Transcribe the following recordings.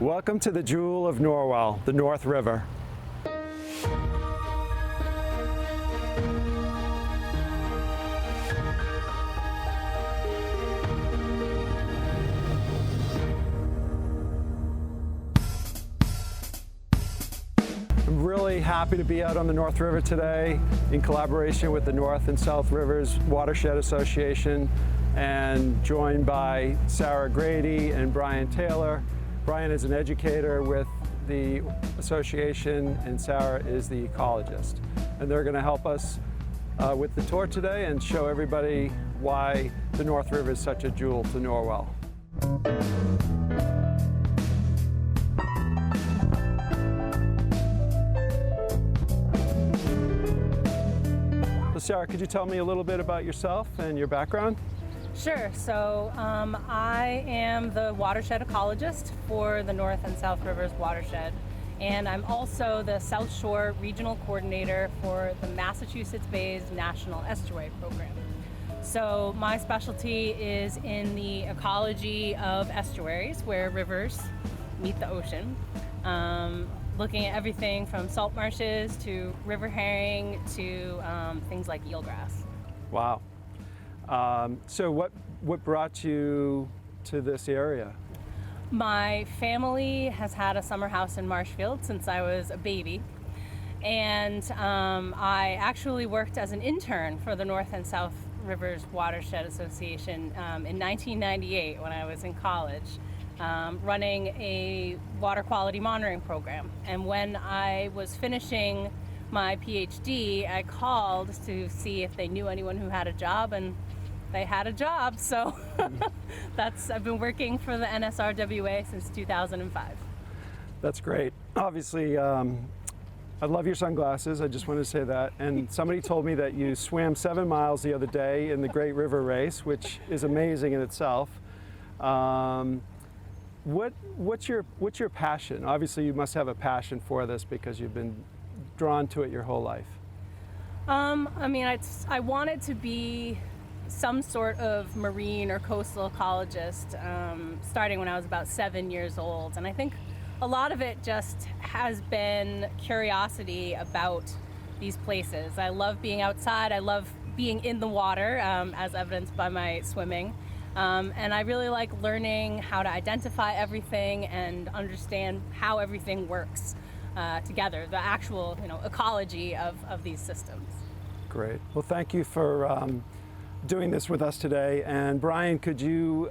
Welcome to the jewel of Norwell, the North River. I'm really happy to be out on the North River today in collaboration with the North and South Rivers Watershed Association and joined by Sarah Grady and Brian Taylor. Brian is an educator with the association and Sarah is the ecologist. And they're going to help us with the tour today and show everybody why the North River is such a jewel to Norwell. So Sarah, could you tell me a little bit about yourself and your background? Sure. So I am the watershed ecologist for the North and South Rivers watershed, and I'm also the South Shore Regional Coordinator for the Massachusetts Bay's National Estuary Program. So my specialty is in the ecology of estuaries where rivers meet the ocean, looking at everything from salt marshes to river herring to things like eelgrass. Wow. So what brought you to this area? My family has had a summer house in Marshfield since I was a baby, and I actually worked as an intern for the North and South Rivers Watershed Association in 1998 when I was in college, running a water quality monitoring program. And when I was finishing my PhD, I called to see if they knew anyone who had a job, and they had a job, so I've been working for the NSRWA since 2005. That's great. Obviously, I love your sunglasses, I just wanted to say that. And somebody told me that you swam 7 miles the other day in the Great River Race, which is amazing in itself. What's your passion? Obviously, you must have a passion for this because you've been drawn to it your whole life. I mean, I wanted to be some sort of marine or coastal ecologist starting when I was about 7 years old. And I think a lot of it just has been curiosity about these places. I love being outside. I love being in the water, as evidenced by my swimming. And I really like learning how to identify everything and understand how everything works together, the actual ecology of these systems. Great. Well, thank you for doing this with us today. And Brian, could you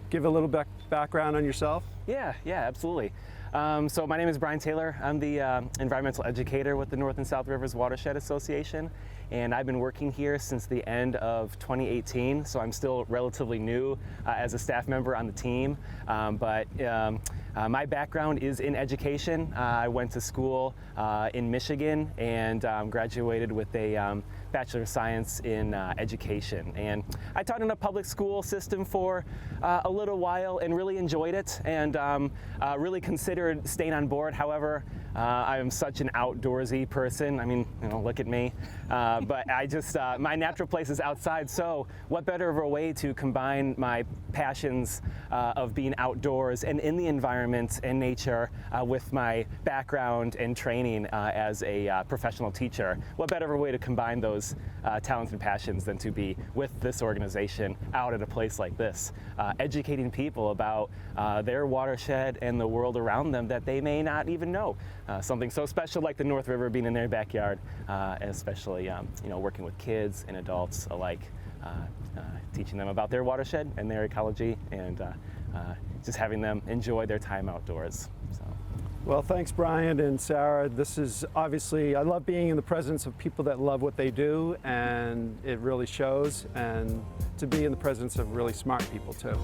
give a little background on yourself? Yeah, absolutely. So my name is Brian Taylor. I'm the environmental educator with the North and South Rivers Watershed Association, and I've been working here since the end of 2018, so I'm still relatively new as a staff member on the team. But my background is in education. I went to school in Michigan and graduated with a Bachelor of Science in Education. And I taught in a public school system for a little while and really enjoyed it, and really considered staying on board. However, I am such an outdoorsy person. I mean, look at me. But I just, my natural place is outside, so what better of a way to combine my passions of being outdoors and in the environment and nature with my background and training as a professional teacher. What better of a way to combine those talents and passions than to be with this organization out at a place like this, educating people about their watershed and the world around them that they may not even know. Something so special like the North River being in their backyard, and especially working with kids and adults alike, teaching them about their watershed and their ecology, and just having them enjoy their time outdoors. So. Well, thanks, Brian and Sarah. This is obviously, I love being in the presence of people that love what they do, and it really shows, and to be in the presence of really smart people too.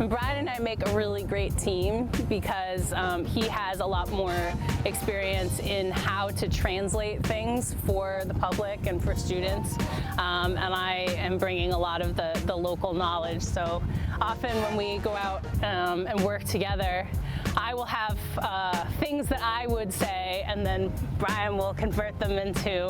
Brian and I make a really great team because he has a lot more experience in how to translate things for the public and for students, and I am bringing a lot of the local knowledge. So often when we go out and work together, I will have things that I would say, and then Brian will convert them into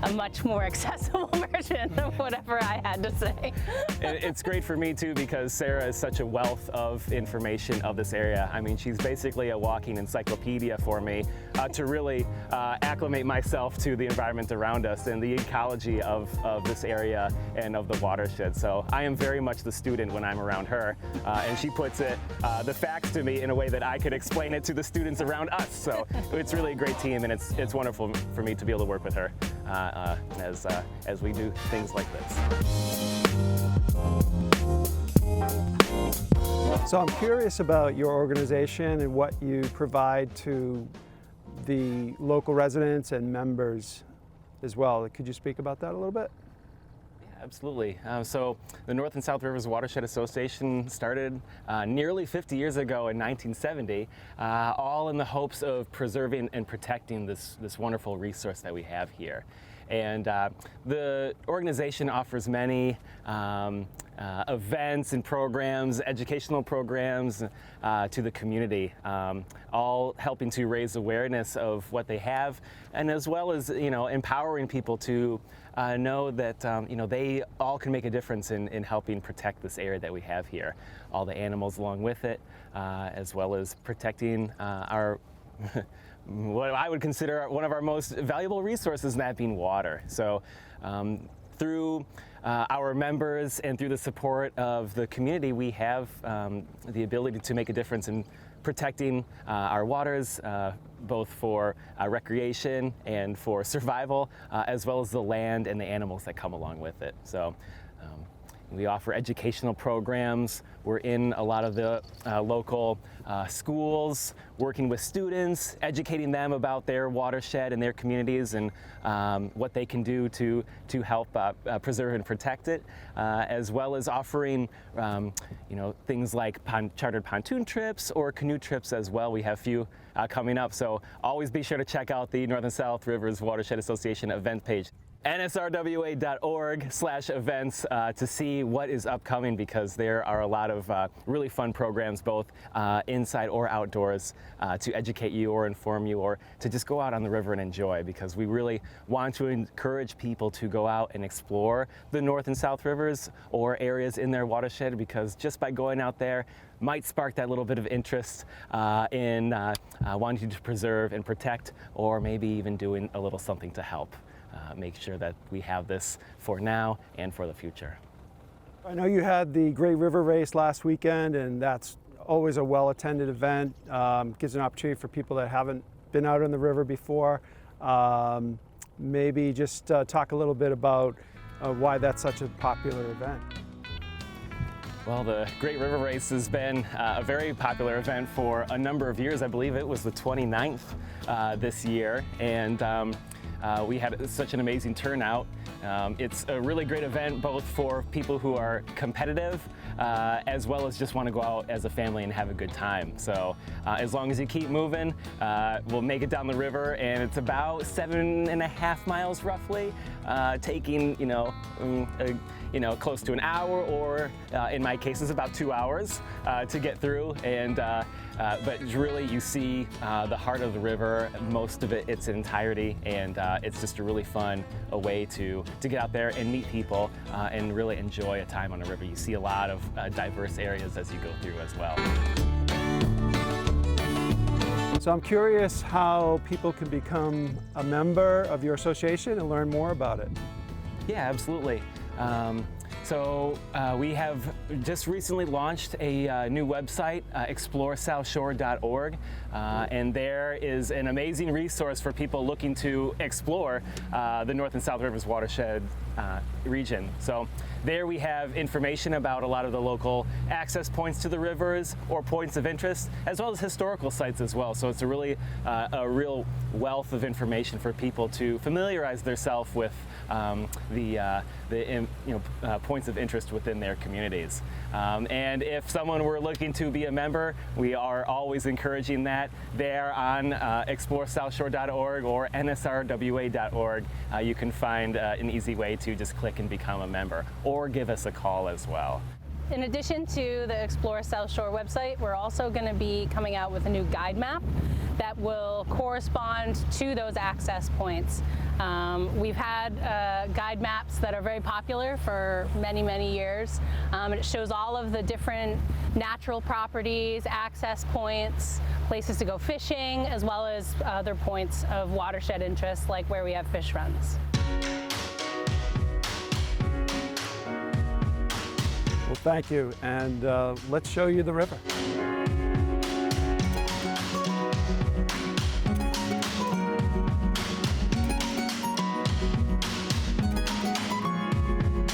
a much more accessible version of whatever I had to say. It's great for me too because Sarah is such a wealth of information of this area. I mean, she's basically a walking encyclopedia for me to really acclimate myself to the environment around us and the ecology of this area and of the watershed. So I am very much the student when I'm around her, and she puts the facts to me in a way that I could explain it to the students around us. So it's really a great team, and it's wonderful for me to be able to work with her as we do things like this. So I'm curious about your organization and what you provide to the local residents and members as well. Could you speak about that a little bit? Absolutely. So the North and South Rivers Watershed Association started nearly 50 years ago in 1970, all in the hopes of preserving and protecting this wonderful resource that we have here. And the organization offers many events and programs, educational programs to the community, all helping to raise awareness of what they have, and as well as empowering people to know that they all can make a difference in helping protect this area that we have here, all the animals along with it, as well as protecting our what I would consider one of our most valuable resources, that being water. So through our members and through the support of the community, we have the ability to make a difference in protecting our waters, both for recreation and for survival, as well as the land and the animals that come along with it. So we offer educational programs. We're in a lot of the local schools, working with students, educating them about their watershed and their communities and what they can do to help preserve and protect it, as well as offering things like chartered pontoon trips or canoe trips as well. We have a few coming up, so always be sure to check out the North and South Rivers Watershed Association event page, nsrwa.org/events, to see what is upcoming, because there are a lot of really fun programs, both inside or outdoors, to educate you or inform you or to just go out on the river and enjoy, because we really want to encourage people to go out and explore the North and South Rivers or areas in their watershed, because just by going out there might spark that little bit of interest in wanting to preserve and protect, or maybe even doing a little something to help make sure that we have this for now and for the future. I know you had the Great River Race last weekend, and that's always a well-attended event. Gives an opportunity for people that haven't been out on the river before. Maybe just talk a little bit about why that's such a popular event. Well, the Great River Race has been a very popular event for a number of years. I believe it was the 29th this year, and we had such an amazing turnout. It's a really great event both for people who are competitive as well as just want to go out as a family and have a good time. So as long as you keep moving, we'll make it down the river, and it's about 7.5 miles roughly, taking close to an hour, or in my case it's about 2 hours to get through. And but really you see the heart of the river, most of it, its entirety, and it's just a really fun way to get out there and meet people and really enjoy a time on the river. You see a lot of diverse areas as you go through as well. So I'm curious how people can become a member of your association and learn more about it. Yeah, absolutely. So we have just recently launched a new website, exploresouthshore.org, and there is an amazing resource for people looking to explore the North and South Rivers watershed region. So there we have information about a lot of the local access points to the rivers or points of interest, as well as historical sites as well. So it's a really a real wealth of information for people to familiarize themselves with the points of interest within their communities. And if someone were looking to be a member, we are always encouraging that. There on exploresouthshore.org or nsrwa.org, you can find an easy way to just click and become a member, or give us a call as well. In addition to the Explore South Shore website, we're also going to be coming out with a new guide map that will correspond to those access points. We've had guide maps that are very popular for many, many years. And it shows all of the different natural properties, access points, places to go fishing, as well as other points of watershed interest, like where we have fish runs. Well, thank you, and let's show you the river.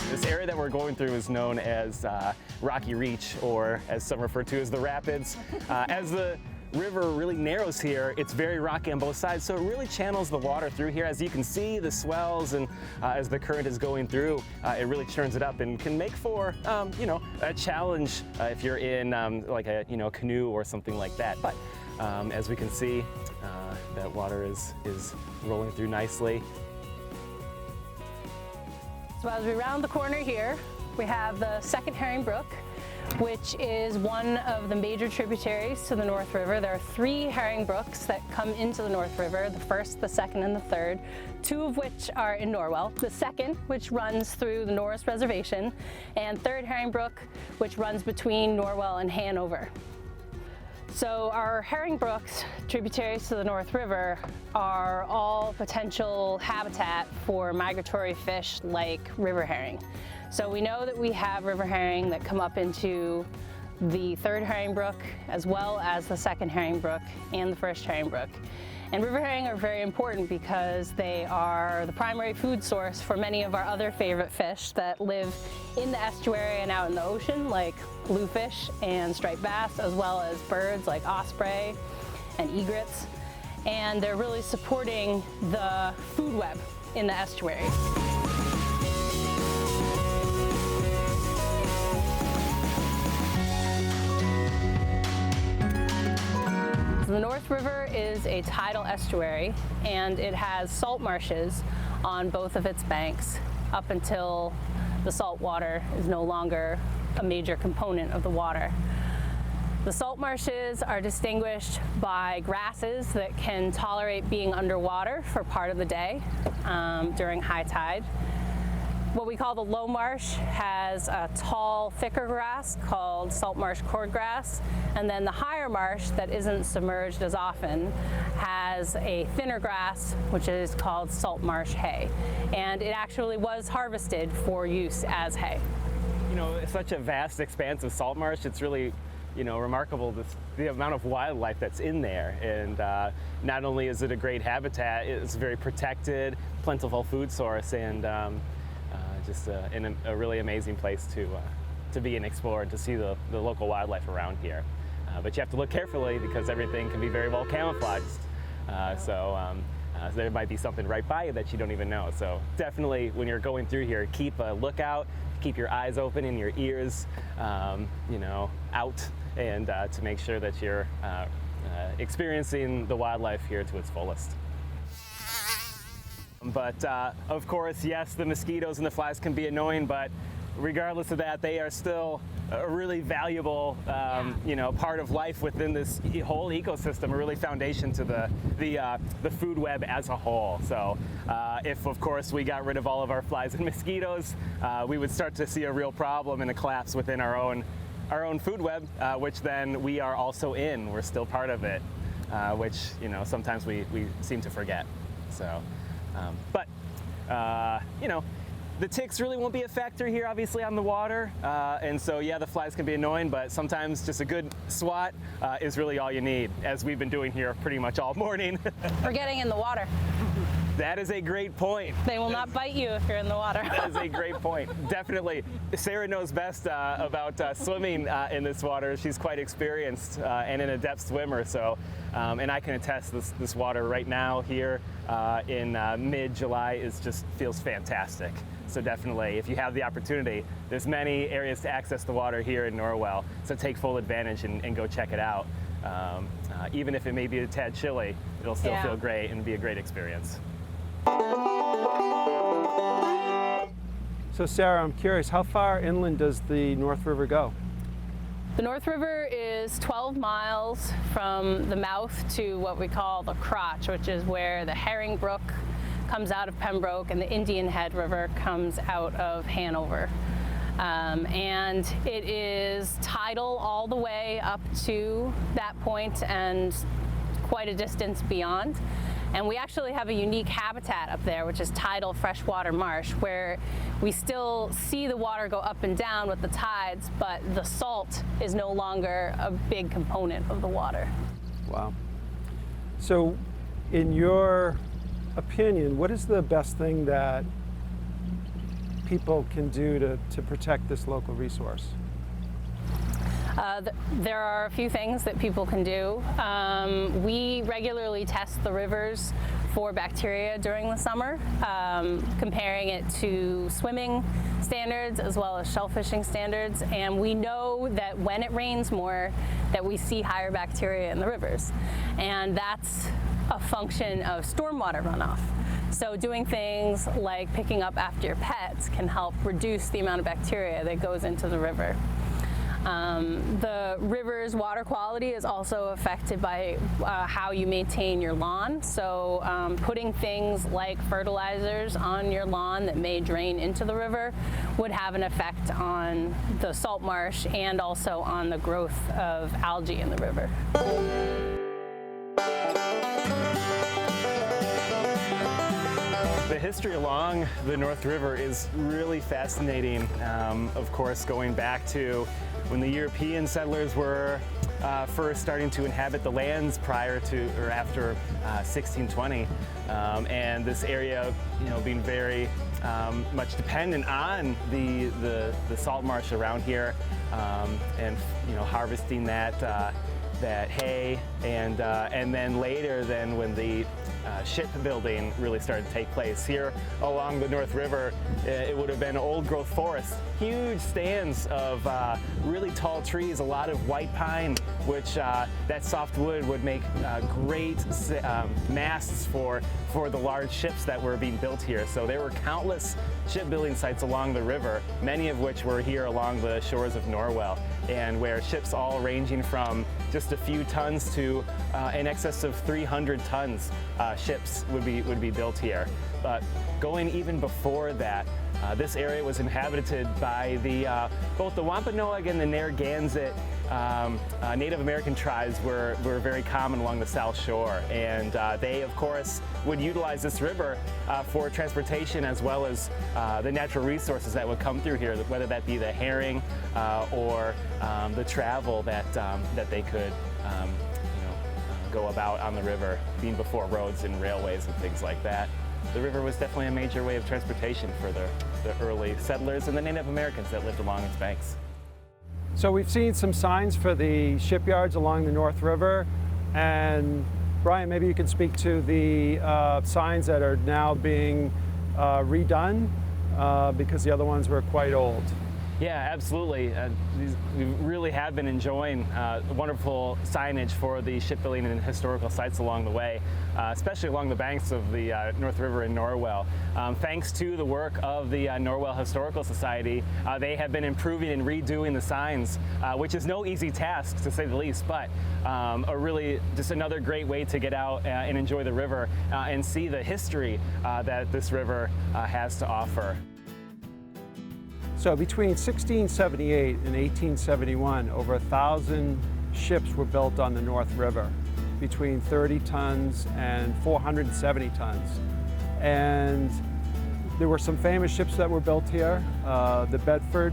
This area that we're going through is known as Rocky Reach, or as some refer to as the Rapids. As the river really narrows here, it's very rocky on both sides, so it really channels the water through here. As you can see, the swells, and as the current is going through, it really churns it up and can make for, you know, a challenge if you're in like a canoe or something like that. But as we can see, that water is rolling through nicely. So as we round the corner here, we have the Second Herring Brook, which is one of the major tributaries to the North River. There are 3 herring brooks that come into the North River, the first, the second, and the third, 2 of which are in Norwell. The second, which runs through the Norris Reservation, and Third Herring Brook, which runs between Norwell and Hanover. So our herring brooks, tributaries to the North River, are all potential habitat for migratory fish like river herring. So we know that we have river herring that come up into the Third Herring Brook, as well as the Second Herring Brook and the First Herring Brook. And river herring are very important because they are the primary food source for many of our other favorite fish that live in the estuary and out in the ocean, like bluefish and striped bass, as well as birds like osprey and egrets. And they're really supporting the food web in the estuary. The North River is a tidal estuary, and it has salt marshes on both of its banks up until the salt water is no longer a major component of the water. The salt marshes are distinguished by grasses that can tolerate being underwater for part of the day during high tide. What we call the low marsh has a tall, thicker grass called salt marsh cordgrass, and then the higher marsh that isn't submerged as often has a thinner grass, which is called salt marsh hay. And it actually was harvested for use as hay. You know, it's such a vast expanse of salt marsh. It's really, you know, remarkable the amount of wildlife that's in there. And not only is it a great habitat, it's a very protected, plentiful food source, and just a really amazing place to be and explore and to see the local wildlife around here. But you have to look carefully because everything can be very well camouflaged. So there might be something right by you that you don't even know. So definitely when you're going through here, keep a lookout, keep your eyes open and your ears you know, out, and to make sure that you're experiencing the wildlife here to its fullest. But of course, yes, the mosquitoes and the flies can be annoying, but regardless of that, they are still a really valuable you know, part of life within this whole ecosystem, a really foundation to the food web as a whole. So if, of course, we got rid of all of our flies and mosquitoes, we would start to see a real problem and a collapse within our own food web, which then we are also in. We're still part of it, which, you know, sometimes we seem to forget. So. But, you know, the ticks really won't be a factor here, obviously, on the water. And so, yeah, the flies can be annoying, but sometimes just a good swat is really all you need, as we've been doing here pretty much all morning. Or getting in the water. That is a great point. They will not bite you if you're in the water. That is a great point. Definitely. Sarah knows best about swimming in this water. She's quite experienced and an adept swimmer. So, and I can attest this water right now here in mid-July feels fantastic. So definitely, if you have the opportunity, there's many areas to access the water here in Norwell. So take full advantage and go check it out. Even if it may be a tad chilly, it'll still feel great and be a great experience. So Sarah, I'm curious, how far inland does the North River go? The North River is 12 miles from the mouth to what we call the crotch, which is where the Herring Brook comes out of Pembroke and the Indian Head River comes out of Hanover. And it is tidal all the way up to that point and quite a distance beyond. And we actually have a unique habitat up there, which is tidal freshwater marsh, where we still see the water go up and down with the tides, but the salt is no longer a big component of the water. Wow. So in your opinion, what is the best thing that people can do to protect this local resource? There are a few things that people can do. We regularly test the rivers for bacteria during the summer, comparing it to swimming standards as well as shellfishing standards. And we know that when it rains more, that we see higher bacteria in the rivers. And that's a function of stormwater runoff. So doing things like picking up after your pets can help reduce the amount of bacteria that goes into the river. The river's water quality is also affected by how you maintain your lawn. So putting things like fertilizers on your lawn that may drain into the river would have an effect on the salt marsh and also on the growth of algae in the river. The history along the North River is really fascinating. Of course, going back to when the European settlers were first starting to inhabit the lands prior to or after 1620, and this area, being very much dependent on the salt marsh around here, and harvesting that hay, and then later, when the shipbuilding really started to take place here along the North River, it would have been old growth forest, huge stands of really tall trees, a lot of white pine, which that soft wood would make great masts for the large ships that were being built here. So there were countless shipbuilding sites along the river, many of which were here along the shores of Norwell, and where ships all ranging from just a few tons to in excess of 300 tons ships would be built here. But going even before that, this area was inhabited by both the Wampanoag and the Narragansett Native American tribes were very common along the South Shore, and they, of course, would utilize this river for transportation as well as the natural resources that would come through here, whether that be the herring or the travel that they could go about on the river, being before roads and railways and things like that. The river was definitely a major way of transportation for the early settlers and the Native Americans that lived along its banks. So we've seen some signs for the shipyards along the North River, and Brian, maybe you can speak to the signs that are now being redone because the other ones were quite old. Yeah, absolutely. We really have been enjoying wonderful signage for the shipbuilding and historical sites along the way, especially along the banks of the North River in Norwell. Thanks to the work of the Norwell Historical Society, they have been improving and redoing the signs, which is no easy task, to say the least, but just another great way to get out and enjoy the river and see the history that this river has to offer. So between 1678 and 1871, over 1,000 ships were built on the North River, between 30 tons and 470 tons. And there were some famous ships that were built here, the Bedford,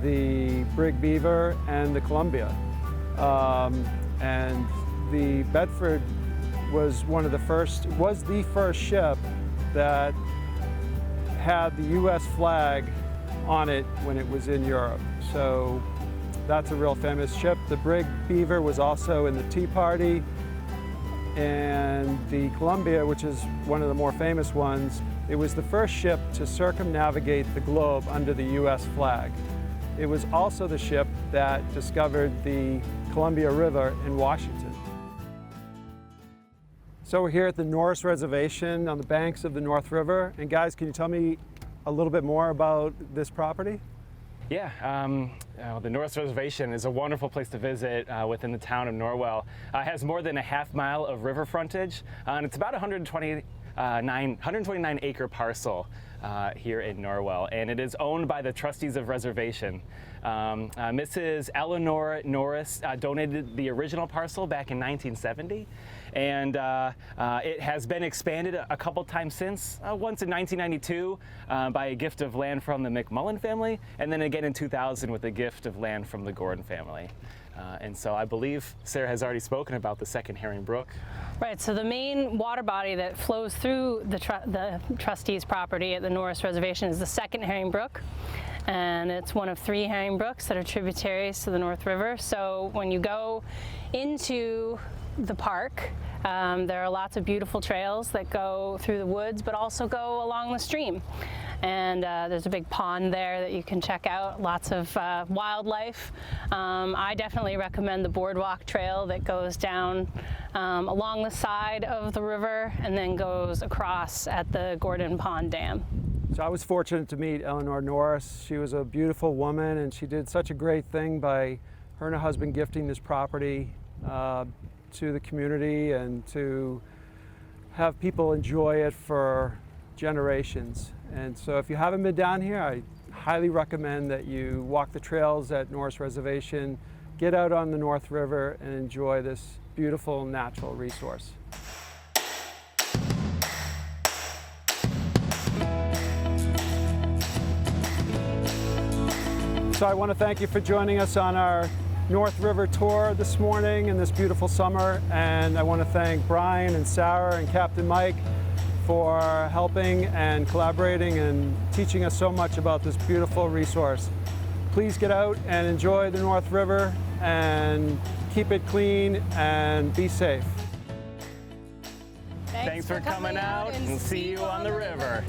the Brig Beaver, and the Columbia. And the Bedford was the first ship that had the U.S. flag on it when it was in Europe. So that's a real famous ship. The Brig Beaver was also in the Tea Party, and the Columbia, which is one of the more famous ones, it was the first ship to circumnavigate the globe under the U.S. flag. It was also the ship that discovered the Columbia River in Washington. So we're here at the Norris Reservation on the banks of the North River, and guys, can you tell me a little bit more about this property? Yeah, the North Reservation is a wonderful place to visit within the town of Norwell. It has more than a half mile of river frontage, and it's about 129 acre parcel here in Norwell, and it is owned by the trustees of reservation. Mrs. Eleanor Norris donated the original parcel back in 1970, and it has been expanded a couple times since, once in 1992 by a gift of land from the McMullen family, and then again in 2000 with a gift of land from the Gordon family. And so I believe Sarah has already spoken about the second Herring Brook. Right, so the main water body that flows through the trustees' property at the Norris Reservation is the second Herring Brook. And it's one of 3 herring brooks that are tributaries to the North River. So when you go into the park, there are lots of beautiful trails that go through the woods, but also go along the stream. And there's a big pond there that you can check out, lots of wildlife. I definitely recommend the boardwalk trail that goes down along the side of the river and then goes across at the Gordon Pond Dam. So I was fortunate to meet Eleanor Norris. She was a beautiful woman, and she did such a great thing by her and her husband gifting this property to the community and to have people enjoy it for generations. And so if you haven't been down here, I highly recommend that you walk the trails at Norris Reservation, get out on the North River, and enjoy this beautiful natural resource. So I want to thank you for joining us on our North River tour this morning in this beautiful summer, and I want to thank Brian and Sarah and Captain Mike for helping and collaborating and teaching us so much about this beautiful resource. Please get out and enjoy the North River and keep it clean and be safe. Thanks for coming out, and see you on the river.